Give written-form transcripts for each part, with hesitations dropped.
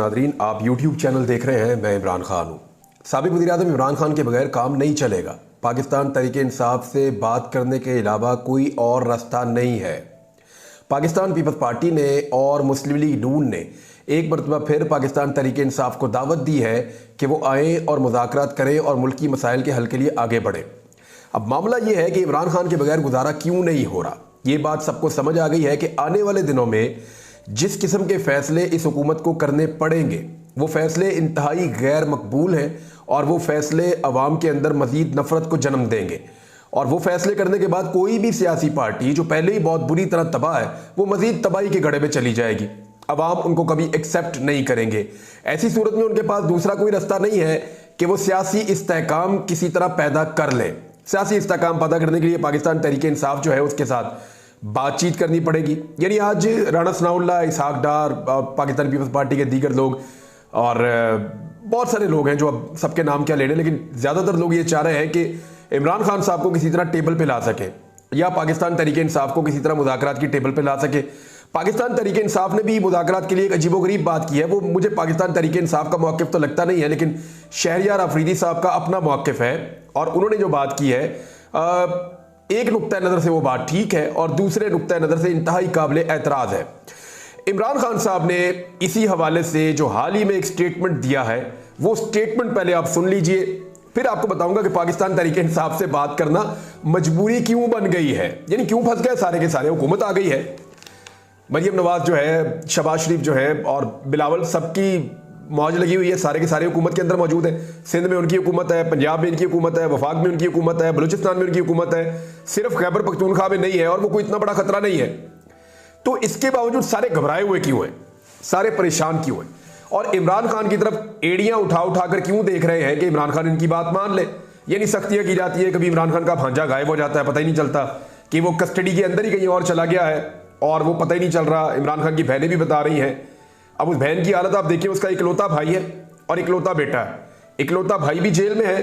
Nadreen, आप YouTube channel देख रहे हैं। मैं इमरान खान हूँ। साबिक वज़ीर-ए-आज़म इमरान खान के बगैर काम नहीं चलेगा। पाकिस्तान तहरीक इंसाफ से बात करने के अलावा कोई और रास्ता नहीं है। पाकिस्तान पीपल्स पार्टी ने और मुस्लिम लीग नून ने एक मरतबा फिर पाकिस्तान तहरीक इंसाफ को दावत दी है कि वो आएँ और मुज़ाकरात करें और मुल्की मसाइल के हल के लिए आगे बढ़ें। अब मामला ये है कि इमरान खान के बगैर गुजारा क्यों नहीं हो रहा। ये बात सबको समझ आ गई है कि आने वाले दिनों में जिस किस्म के फैसले इस हुकूमत को करने पड़ेंगे वो फैसले इंतहाई गैर मकबूल हैं और वो फैसले अवाम के अंदर मज़ीद नफरत को जन्म देंगे। और वो फैसले करने के बाद कोई भी सियासी पार्टी जो पहले ही बहुत बुरी तरह तबाह है वो मज़ीद तबाही के गड्ढे में चली जाएगी। अवाम उनको कभी एक्सेप्ट नहीं करेंगे। ऐसी सूरत में उनके पास दूसरा कोई रास्ता नहीं है कि वो सियासी इस्तेहकाम किसी तरह पैदा कर लें। सियासी इस्तेहकाम पैदा करने के लिए पाकिस्तान तहरीक इंसाफ जो है उसके साथ बातचीत करनी पड़ेगी। यानी आज राणा सनाउल्लाह, इसहाक डार, पाकिस्तान पीपल्स पार्टी के दीगर लोग और बहुत सारे लोग हैं जो अब सबके नाम क्या लेने, लेकिन ज़्यादातर लोग ये चाह रहे हैं कि इमरान खान साहब को किसी तरह टेबल पे ला सके या पाकिस्तान तहरीक इंसाफ को किसी तरह मुज़ाकरात की टेबल पे ला सके। पाकिस्तान तहरीक इंसाफ ने भी मुज़ाकरात के लिए एक अजीबोगरीब बात की है। वो मुझे पाकिस्तान तहरीक इंसाफ का मौक़िफ़ तो लगता नहीं है, लेकिन शहरियार अफरीदी साहब का अपना मौक़िफ़ है और उन्होंने जो बात की है एक नुक्ता नज़र से वो बात ठीक है और दूसरे नुक्ता नज़र से इंतहाई काबिल एतराज़ है। इमरान खान साहब ने इसी हवाले से जो हाल ही में एक स्टेटमेंट दिया है वो स्टेटमेंट पहले आप सुन लीजिए, फिर आपको बताऊंगा कि पाकिस्तान तहरीक इंसाफ से बात करना मजबूरी क्यों बन गई है, यानी क्यों फंस गए सारे के सारे। हुकूमत आ गई है, मरियम नवाज जो है, शहबाज शरीफ जो है और बिलावल, सबकी मौज लगी हुई है, सारे के सारे हुकूमत के अंदर मौजूद है। सिंध में उनकी हुकूमत है, पंजाब में इनकी हुकूमत है, वफाक में उनकी हुकूमत है, बलूचिस्तान में उनकी हुकूमत है, सिर्फ खैबर पख्तूनख्वा में नहीं है और वो कोई इतना बड़ा खतरा नहीं है। तो इसके बावजूद सारे घबराए हुए क्यों हैं, सारे परेशान क्यों हैं और इमरान खान की तरफ एड़ियां उठा उठा कर क्यों देख रहे हैं कि इमरान खान इनकी बात मान ले। यानी सख्तियां की जाती है, कभी इमरान खान का भांजा गायब हो जाता है, पता ही नहीं चलता कि वो कस्टडी के अंदर ही कहीं और चला गया है और वो पता ही नहीं चल रहा। इमरान खान की बहनें भी बता रही हैं। अब उस बहन की हालत आप देखिए, उसका इकलौता भाई है और इकलौता बेटा है। इकलौता भाई भी जेल में है,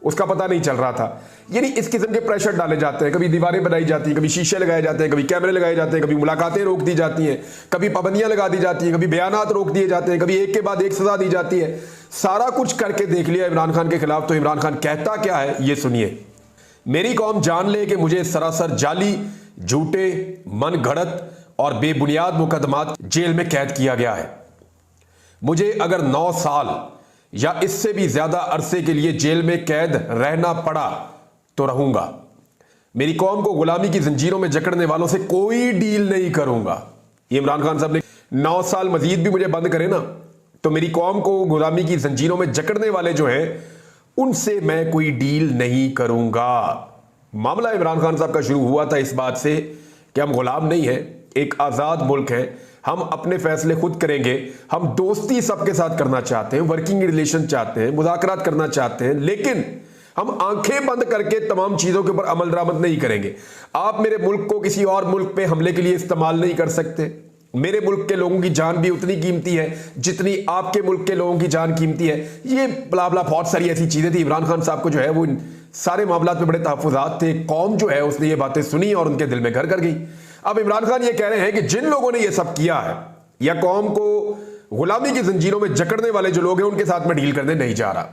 उसका पता नहीं चल रहा था। यानी इस किस्म के प्रेशर डाले जाते हैं, कभी दीवारें बनाई जाती हैं, कभी शीशे लगाए जाते हैं, कभी कैमरे लगाए जाते हैं, कभी मुलाकातें रोक दी जाती हैं, कभी पाबंदियां लगा दी जाती हैं, कभी बयानात रोक दिए जाते हैं, कभी एक के बाद एक सजा दी जाती है। सारा कुछ करके देख लिया इमरान खान के खिलाफ। तो इमरान खान कहता क्या है ये सुनिए। मेरी कौम जान ले कि मुझे सरासर जाली, झूठे, मन घड़त और बेबुनियाद मुकदमात जेल में कैद किया गया है। मुझे अगर 9 साल या इससे भी ज्यादा अरसे के लिए जेल में कैद रहना पड़ा तो रहूंगा। मेरी कौम को गुलामी की जंजीरों में जकड़ने वालों से कोई डील नहीं करूंगा। ये इमरान खान साहब ने 9 साल मजीद भी मुझे बंद करे ना तो मेरी कौम को गुलामी की जंजीरों में जकड़ने वाले जो हैं उनसे मैं कोई डील नहीं करूंगा। मामला इमरान खान साहब का शुरू हुआ था इस बात से कि हम गुलाम नहीं हैं, एक आज़ाद मुल्क है, हम अपने फैसले खुद करेंगे, हम दोस्ती सबके साथ करना चाहते हैं, वर्किंग रिलेशन चाहते हैं, मुज़ाकरात करना चाहते हैं, लेकिन हम आंखें बंद करके तमाम चीज़ों के ऊपर अमल दरामद नहीं करेंगे। आप मेरे मुल्क को किसी और मुल्क पे हमले के लिए इस्तेमाल नहीं कर सकते। मेरे मुल्क के लोगों की जान भी उतनी कीमती है जितनी आपके मुल्क के लोगों की जान कीमती है। ये बला बला बहुत सारी ऐसी चीज़ें थी। इमरान खान साहब को जो है वो इन सारे मामलात में बड़े तहफ़्फ़ुज़ात थे। कौम जो है उसने ये बातें सुनी और उनके दिल में घर कर गई। अब इमरान खान ये कह रहे हैं कि जिन लोगों ने ये सब किया है या कौम को गुलामी की जंजीरों में जकड़ने वाले जो लोग हैं उनके साथ मैं डील करने नहीं जा रहा।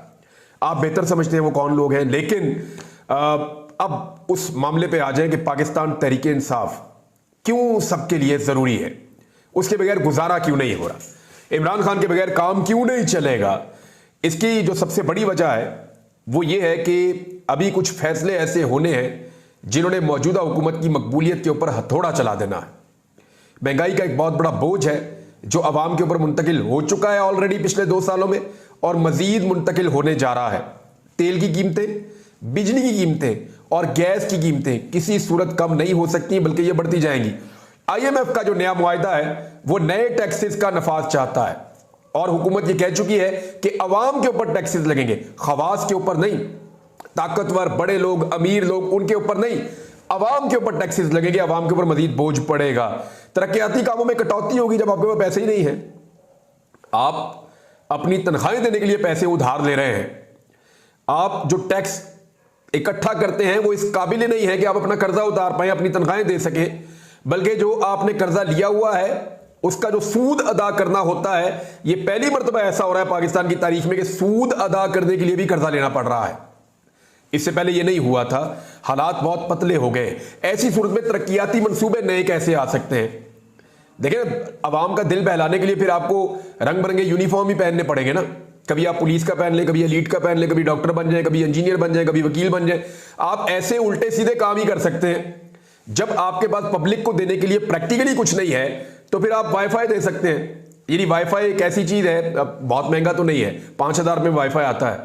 आप बेहतर समझते हैं वो कौन लोग हैं, लेकिन अब उस मामले पे आ जाए कि पाकिस्तान तहरीक इंसाफ क्यों सबके लिए जरूरी है, उसके बगैर गुजारा क्यों नहीं हो रहा, इमरान खान के बगैर काम क्यों नहीं चलेगा। इसकी जो सबसे बड़ी वजह है वो ये है कि अभी कुछ फैसले ऐसे होने हैं जिन्होंने मौजूदा हुकूमत की मकबूलियत के ऊपर हथौड़ा चला देना है। महंगाई का एक बहुत बड़ा बोझ है जो अवाम के ऊपर मुंतकिल हो चुका है ऑलरेडी पिछले 2 सालों में और मजीद मुंतकिल होने जा रहा है। तेल की कीमतें, बिजली की कीमतें और गैस की कीमतें किसी सूरत कम नहीं हो सकती, बल्कि ये बढ़ती जाएंगी। IMF का जो नया मुआहदा है वो नए टैक्सेस का नफाज चाहता है और हुकूमत ये कह चुकी है कि अवाम के ऊपर टैक्सेस लगेंगे, खवास के ऊपर नहीं। ताकतवर बड़े लोग, अमीर लोग, उनके ऊपर नहीं, अवाम के ऊपर टैक्सेस लगेंगे, अवाम के ऊपर मजीद बोझ पड़ेगा। तरक्याती कामों में कटौती होगी जब आपके पास पैसे ही नहीं है। आप अपनी तनख्वाहें देने के लिए पैसे उधार ले रहे हैं। आप जो टैक्स इकट्ठा करते हैं वो इस काबिल नहीं है कि आप अपना कर्जा उतार पाए, अपनी तनख्वाहें दे सके, बल्कि जो आपने कर्जा लिया हुआ है उसका जो सूद अदा करना होता है, यह पहली मर्तबा ऐसा हो रहा है पाकिस्तान की तारीख में कि सूद अदा करने के लिए भी कर्जा लेना पड़ रहा है। इससे पहले यह नहीं हुआ था। हालात बहुत पतले हो गए। ऐसी सूरत में तरक्कियाती मंसूबे नए कैसे आ सकते हैं? देखिए, अवाम का दिल बहलाने के लिए फिर आपको रंग बिरंगे यूनिफॉर्म ही पहनने पड़ेंगे ना। कभी आप पुलिस का पहन लें, कभी एलीट का पहन लें, कभी डॉक्टर बन जाए, कभी इंजीनियर बन जाए, कभी वकील बन जाए। आप ऐसे उल्टे सीधे काम ही कर सकते हैं। जब आपके पास पब्लिक को देने के लिए प्रैक्टिकली कुछ नहीं है, तो फिर आप वाईफाई दे सकते हैं। यदि वाईफाई एक ऐसी चीज है, बहुत महंगा तो नहीं है, 5,000 में वाईफाई आता है,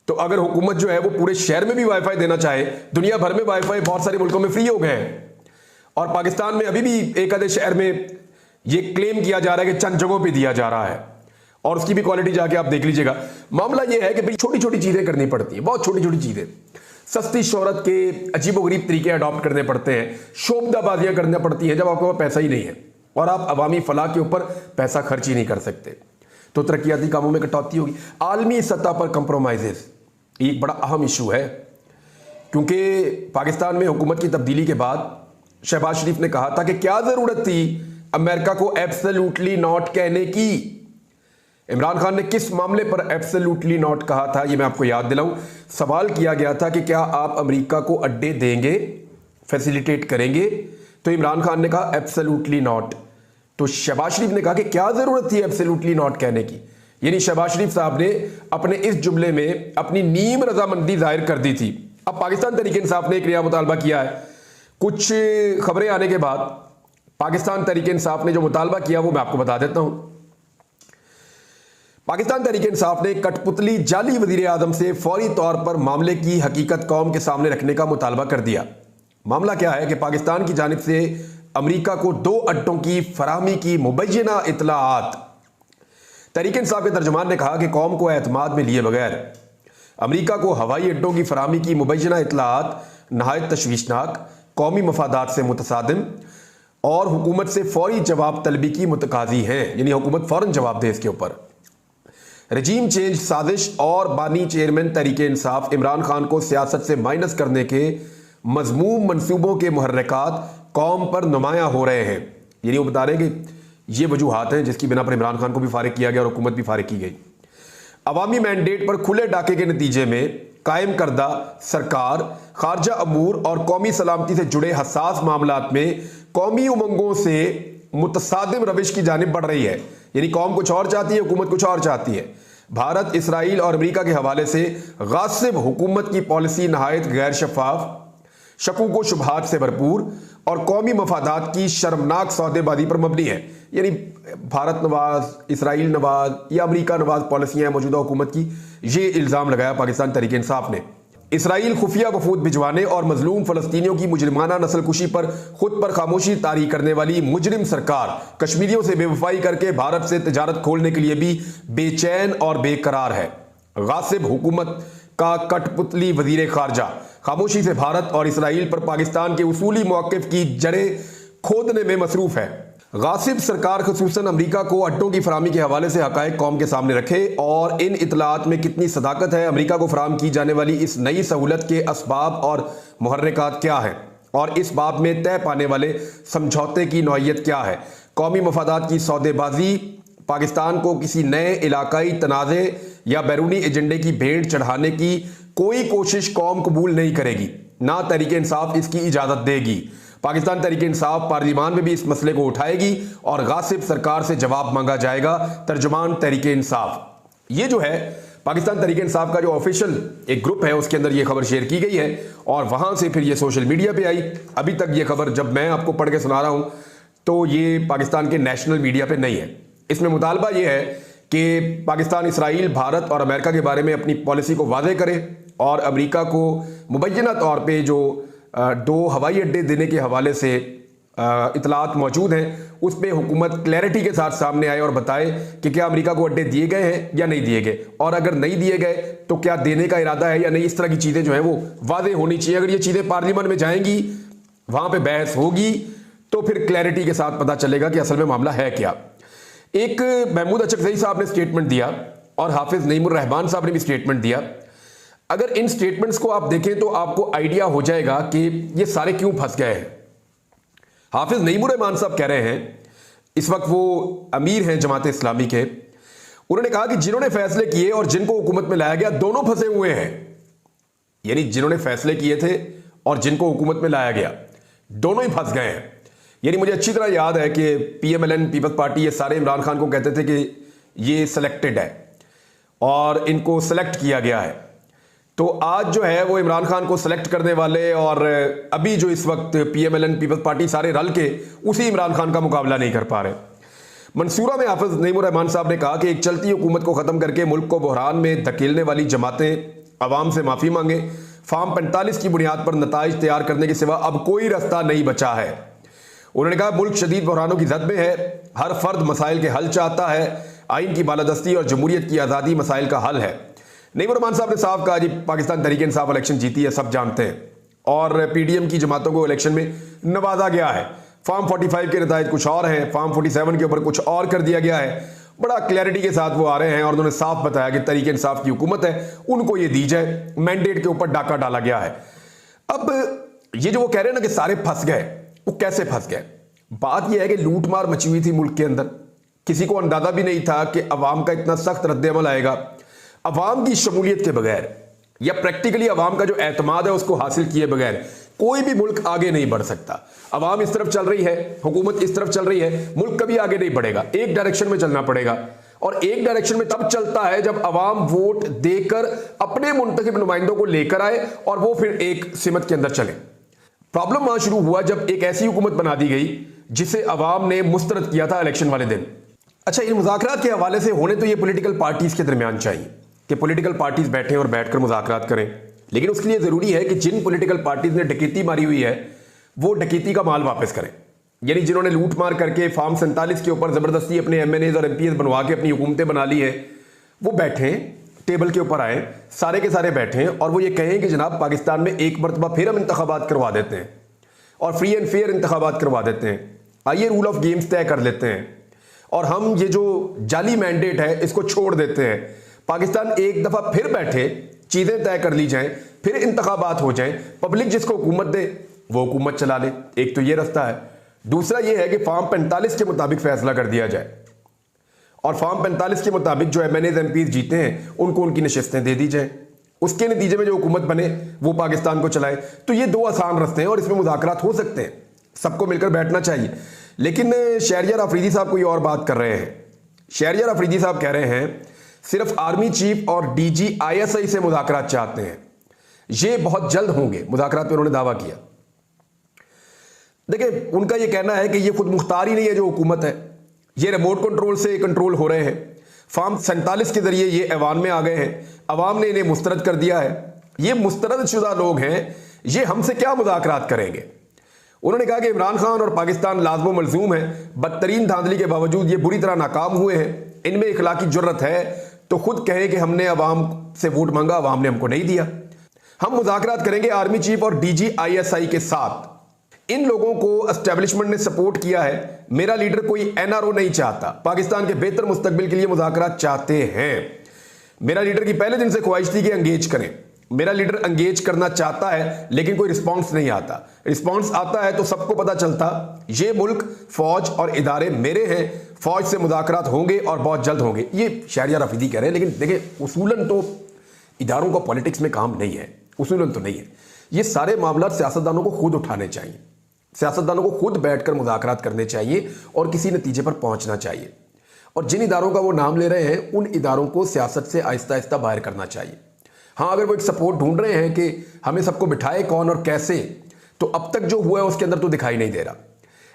तो अगर हुकूमत जो है वो पूरे शहर में भी वाईफाई देना चाहे, दुनिया भर में वाईफाई बहुत सारे मुल्कों में फ्री हो गए हैं, और पाकिस्तान में अभी भी एक आधे शहर में ये क्लेम किया जा रहा है कि चंद जगहों पे दिया जा रहा है, और उसकी भी क्वालिटी जाके आप देख लीजिएगा। मामला ये है कि भाई छोटी छोटी चीजें करनी पड़ती है, बहुत छोटी छोटी चीजें। सस्ती शोहरत के अजीबोगरीब तरीके अडॉप्ट करने पड़ते हैं, शोबदाबाजियां करनी पड़ती हैं जब आपके पास पैसा ही नहीं है और आप अवामी फलाह के ऊपर पैसा खर्च ही नहीं कर सकते, तो तरक्याती कामों में कटौती होगी। आलमी सतह पर कंप्रोमाइजेस एक बड़ा अहम इशू है, क्योंकि पाकिस्तान में हुकूमत की तब्दीली के बाद शहबाज शरीफ ने कहा था कि क्या जरूरत थी अमेरिका को एब्सोल्युटली नॉट कहने की। इमरान खान ने किस मामले पर एब्सोल्युटली नॉट कहा था, यह मैं आपको याद दिलाऊं। सवाल किया गया था कि क्या आप अमेरिका को अड्डे देंगे, फैसिलिटेट करेंगे, तो इमरान खान ने कहा एब्सोल्युटली नॉट। तो शहबाज शरीफ ने कहा कि क्या जरूरत थी एब्सोल्युटली नॉट कहने की। यानी शहबाज शरीफ साहब ने अपने इस जुमले में अपनी नीम रजामंदी जाहिर कर दी थी। अब पाकिस्तान तहरीक इंसाफ ने एक नया मुतालबा किया है। कुछ खबरें आने के बाद पाकिस्तान तहरीक इंसाफ ने जो मुतालबा किया वो मैं आपको बता देता हूं। पाकिस्तान तहरीक इंसाफ ने कठपुतली जाली वजीर आजम से फौरी तौर पर मामले की हकीकत कौम के सामने रखने का मुतालबा कर दिया। मामला क्या है कि पाकिस्तान की जानिब से अमेरिका को 2 अड्डों की फराहमी की मुबैना इतलाआत। तहरीक इंसाफ के तर्जुमान ने कहा कि कौम को एतमाद में लिए बगैर अमेरिका को हवाई अड्डों की फराहमी की मुबैना इतलाआत नहायत तशवीशनाक, कौमी मफादात से मुतसादिम और हुकूमत से फौरी जवाब तलबी की मुतकाजी हैं। यानी हुकूमत फौरन जवाब दे इसके ऊपर। रजीम चेंज साजिश और बानी चेयरमैन तहरीक इंसाफ इमरान खान को सियासत से माइनस करने के मजमूम मनसूबों के मुहर्रिकात कौम पर नुमायां हो रहे हैं। यानी वो बता रहे हैं कि ये वजूहात हैं जिसकी बिना पर इमरान खान को भी फारिग किया गया और हुकूमत भी फारिग की गई। अवामी मैंडेट पर खुले डाके के नतीजे में कायम करदा सरकार खारजा अमूर और कौमी सलामती से जुड़े हसास मामलात में कौमी उमंगों से मुतसादिम रविश की जानिब बढ़ रही है। यानी कौम कुछ और चाहती है, हुकूमत कुछ और चाहती है। भारत, इसराइल और अमेरिका के हवाले से गासिब हुकूमत की पॉलिसी नहायत गैर शफाफ, शकूक व शुबहात से भरपूर और कौमी मफादात की शर्मनाक सौदेबाजी पर मबनी है। यानी भारत नवाज, इसराइल नवाज या अमेरिका नवाज पॉलिसियां मौजूदा हुकूमत की, ये इल्ज़ाम लगाया पाकिस्तान तहरीक इंसाफ ने। इसराइल खुफिया वफूद भिजवाने और मजलूम फलस्तीनियों की मुजरिमाना नस्लकुशी पर खुद पर खामोशी तारी करने वाली मुजरिम सरकार कश्मीरियों से बेवफाई करके भारत से तिजारत खोलने के लिए भी बेचैन और बेकरार है। गासिब हुकूमत का कठपुतली वजीर खारजा खामोशी से भारत और इसराइल पर पाकिस्तान के उसूली मौक़िफ़ की जड़ें खोदने में मसरूफ है। गासिब सरकार खुसूसन अमेरिका को अड्डों की फराहमी के हवाले से हकायक कौम के सामने रखे और इन इतलात में कितनी सदाकत है, अमेरिका को फराहम की जाने वाली इस नई सहूलत के असबाब और मुहर्रिकात क्या हैं और इस बाब में तय पाने वाले समझौते की नौइयत क्या है। कौमी मफादात की सौदेबाजी पाकिस्तान को किसी नए इलाकाई तनाज़े या बैरूनी एजेंडे की भेंट चढ़ाने की कोई कोशिश कौम कबूल नहीं करेगी, ना तहरीक इंसाफ इसकी इजाज़त देगी। पाकिस्तान तहरीक इंसाफ पार्लियामान में भी इस मसले को उठाएगी और गासिब सरकार से जवाब मांगा जाएगा। तर्जुमान तहरीक इंसाफ। ये जो है पाकिस्तान तहरीक इंसाफ का जो ऑफिशियल एक ग्रुप है उसके अंदर ये खबर शेयर की गई है और वहां से फिर ये सोशल मीडिया पे आई। अभी तक ये खबर जब मैं आपको पढ़ के सुना रहा हूं तो ये पाकिस्तान के नेशनल मीडिया पे नहीं है। इसमें मुतालबा ये है कि पाकिस्तान, इसराइल, भारत और अमेरिका के बारे में अपनी पॉलिसी को वाज़े करे और अमेरिका को मुबैना तौर पे जो 2 हवाई अड्डे देने के हवाले से इतलात मौजूद हैं उस पर हुकूमत क्लैरिटी के साथ सामने आए और बताए कि क्या अमेरिका को अड्डे दिए गए हैं या नहीं दिए गए, और अगर नहीं दिए गए तो क्या देने का इरादा है या नहीं। इस तरह की चीज़ें जो हैं वो वाज़े होनी चाहिए। अगर ये चीज़ें पार्लियामेंट में जाएंगी, वहाँ पर बहस होगी, तो फिर क्लैरिटी के साथ पता चलेगा कि असल में मामला है क्या। एक महमूद अचकज़ई साहब ने स्टेटमेंट दिया और हाफिज नईमुर रहमान साहब ने भी स्टेटमेंट दिया। अगर इन स्टेटमेंट्स को आप देखें तो आपको आइडिया हो जाएगा कि ये सारे क्यों फंस गए हैं। हाफिज नईमुर रहमान साहब कह रहे हैं इस वक्त वो अमीर हैं जमात इस्लामी के। उन्होंने कहा कि जिन्होंने फैसले किए और जिनको हुकूमत में लाया गया दोनों फंसे हुए हैं। यानी जिन्होंने फैसले किए थे और जिनको हुकूमत में लाया गया दोनों ही फंस गए हैं। यानी मुझे अच्छी तरह याद है कि पीएमएलएन पीपल्स पार्टी ये सारे इमरान खान को कहते थे कि ये सिलेक्टेड है और इनको सेलेक्ट किया गया है। तो आज जो है वो इमरान खान को सेलेक्ट करने वाले और अभी जो इस वक्त पीएमएलएन पीपल्स पार्टी सारे रल के उसी इमरान खान का मुकाबला नहीं कर पा रहे। मंसूरा में हाफिज नईमुर रहमान साहब ने कहा कि एक चलती हुकूमत को खत्म करके मुल्क को बहरान में धकेलने वाली जमातें अवाम से माफी मांगे। फार्म 45 की बुनियाद पर नताइज तैयार करने के सिवा अब कोई रास्ता नहीं बचा है। उन्होंने कहा मुल्क शदीद बहरानों की जद में है, हर फर्द मसाइल के हल चाहता है, आइन की बालादस्ती और जमहूरियत की आज़ादी मसाइल का हल है। नईमुर रहमान साहब ने साफ कहा जी पाकिस्तान तहरीक इंसाफ इलेक्शन जीती है, सब जानते हैं, और पीडीएम की जमातों को इलेक्शन में नवाजा गया है। फार्म 45 के नताइज कुछ और हैं, फार्म 47 के ऊपर कुछ और कर दिया गया है। बड़ा क्लैरिटी के साथ वो आ रहे हैं और उन्होंने साफ बताया कि तहरीक इंसाफ की हुकूमत है, उनको ये दी जाए, मैंडेट के ऊपर डाका डाला गया है। अब ये जो वो कह रहे हैं ना कि सारे फंस गए, वो कैसे फंस गए? बात यह है कि लूट मार मची हुई थी मुल्क के अंदर, किसी को अंदाजा भी नहीं था कि अवाम का इतना सख्त रद्द-ए-अमल आएगा। अवाम की शमूलियत के बगैर या प्रैक्टिकली अवाम का जो एतमाद है उसको हासिल किए बगैर कोई भी मुल्क आगे नहीं बढ़ सकता। अवाम इस तरफ चल रही है, हुकूमत इस तरफ चल रही है, मुल्क कभी आगे नहीं बढ़ेगा। एक डायरेक्शन में चलना पड़ेगा और एक डायरेक्शन में तब चलता है जब अवाम वोट देकर अपने मुंतखब नुमाइंदों को लेकर आए और वो फिर एक सिमत के अंदर चले। प्रॉब्लम वहां शुरू हुआ जब एक ऐसी हुकूमत बना दी गई जिसे अवाम ने मुस्तरद किया था इलेक्शन वाले दिन। अच्छा, इन मुज़ाकरात के हवाले से होने तो ये पॉलिटिकल पार्टीज के दरमियान चाहिए कि पॉलिटिकल पार्टीज बैठें और बैठकर मुज़ाकरात करें, लेकिन उसके लिए जरूरी है कि जिन पॉलिटिकल पार्टीज ने डकैती मारी हुई है वो डकैती का माल वापस करें। यानी जिन्होंने लूट मार करके फार्म 47 के ऊपर जबरदस्ती अपने एमएनएज और एमपीएस बनवा के अपनी हुकूमतें बना ली है, वो बैठें, टेबल के ऊपर आए, सारे के सारे बैठें और वो ये कहें कि जनाब पाकिस्तान में एक मरतबा फिर हम इंतखाबात करवा देते हैं और फ्री एंड फेयर इंतखाबात करवा देते हैं। आइए रूल ऑफ गेम्स तय कर लेते हैं और हम ये जो जाली मैंडेट है इसको छोड़ देते हैं। पाकिस्तान एक दफा फिर बैठे, चीजें तय कर ली जाएं, फिर इंतखाबात हो जाएं, पब्लिक जिसको हुकूमत दे वो हुकूमत चला ले। एक तो ये रास्ता है। दूसरा ये है कि फार्म 45 के मुताबिक फैसला कर दिया जाए और फार्म 45 के मुताबिक जो एमएनएज एमपीज जीते हैं उनको उनकी नशिस्तें दे दी जाए, उसके नतीजे में जो हुकूमत बने वो पाकिस्तान को चलाए। तो ये दो आसान रास्ते हैं और इसमें मुज़ाकरात हो सकते हैं, सबको मिलकर बैठना चाहिए। लेकिन शहरियार अफरीदी साहब कोई और बात कर रहे हैं। शहरियार अफरीदी साहब कह रहे हैं सिर्फ आर्मी चीफ और डीजी आईएसआई से मुज़ाकरात चाहते हैं, ये बहुत जल्द होंगे मुज़ाकरात पे उन्होंने दावा किया। देखिए, उनका ये कहना है कि ये खुद मुख्तार ही नहीं है जो हुकूमत है, ये रिमोट कंट्रोल से कंट्रोल हो रहे हैं। फार्म 47 के जरिए ये ऐवान में आ गए हैं, अवाम ने इन्हें मुस्तरद कर दिया है। ये मुस्तरद शुदा लोग हैं, ये हमसे क्या मुज़ाकरात करेंगे? उन्होंने कहा कि इमरान खान और पाकिस्तान लाज़िम मलज़ूम है, बदतरीन धांधली के बावजूद ये बुरी तरह नाकाम हुए हैं। इनमें इखलाकी जुर्रत है तो खुद कहें कि हमने अवाम से वोट मांगा, अवाम ने हमको नहीं दिया। हम मुज़ाकरात करेंगे आर्मी चीफ और डीजी आईएसआई के साथ। इन लोगों को एस्टेब्लिशमेंट ने सपोर्ट किया है। मेरा लीडर कोई एनआरओ नहीं चाहता, पाकिस्तान के बेहतर मुस्तकबिल के लिए मुज़ाकरात चाहते हैं। मेरा लीडर की पहले दिन से ख्वाहिश थी कि एंगेज करें। मेरा लीडर एंगेज करना चाहता है लेकिन कोई रिस्पांस नहीं आता। रिस्पांस आता है तो सबको पता चलता ये मुल्क, फौज और इदारे मेरे हैं, फौज से मुज़ाकरात होंगे और बहुत जल्द होंगे। ये शहरियार अफरीदी कह रहे हैं, लेकिन देखिए उसूलन तो इदारों का पॉलिटिक्स में काम नहीं है, उसूलन तो नहीं है। ये सारे मामला सियासतदानों को खुद उठाने चाहिए, सियासतदानों को खुद बैठकर मुज़ाकरात करने चाहिए और किसी नतीजे पर पहुंचना चाहिए। और जिन इदारों का वो नाम ले रहे हैं उन इदारों को सियासत से आहिस्ता आहिस्ता बाहर करना चाहिए। हाँ, अगर वो एक सपोर्ट ढूंढ रहे हैं कि हमें सबको बिठाए कौन और कैसे, तो अब तक जो हुआ है उसके अंदर तो दिखाई नहीं दे रहा।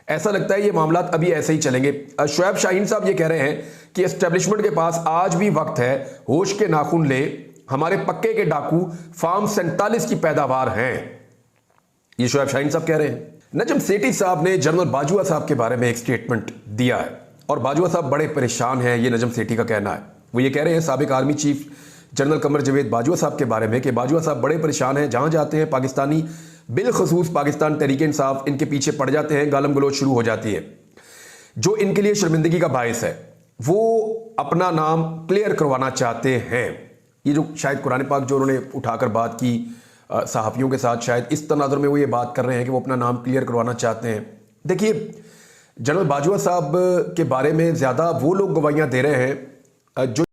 ऐसा लगता है ये मामला अभी ऐसे ही चलेंगे। शुएब शाहीन साहब ये कह रहे हैं कि एस्टेब्लिशमेंट के पास आज भी वक्त है, होश के नाखून ले, हमारे पक्के के डाकू फार्म 47 की पैदावार हैं। ये शुएब शाहीन साहब कह रहे हैं। नजम सेठी साहब ने जनरल बाजवा साहब के बारे में एक स्टेटमेंट दिया है और बाजवा साहब बड़े परेशान हैं, ये नजम सेठी का कहना है। वो ये कह रहे हैं साबिक आर्मी चीफ जनरल कमर जवेद बाजवा साहब के बारे में कि बाजवा साहब बड़े परेशान हैं, जहां जाते हैं पाकिस्तानी बिलखसूस पाकिस्तान तहरीक इंसाफ इनके पीछे पड़ जाते हैं, गालम गलोच शुरू हो जाती है। जो इनके लिए शर्मिंदगी का बायस है, वो अपना नाम क्लियर करवाना चाहते हैं। ये जो शायद कुरान पाक जो उन्होंने उठाकर बात की सहाफ़ियों के साथ, शायद इस तनाज़ुर में वो ये बात कर रहे हैं कि वो अपना नाम क्लियर करवाना चाहते हैं। देखिए, जनरल बाजवा साहब के बारे में ज़्यादा वो लोग गवाहियाँ दे रहे हैं जो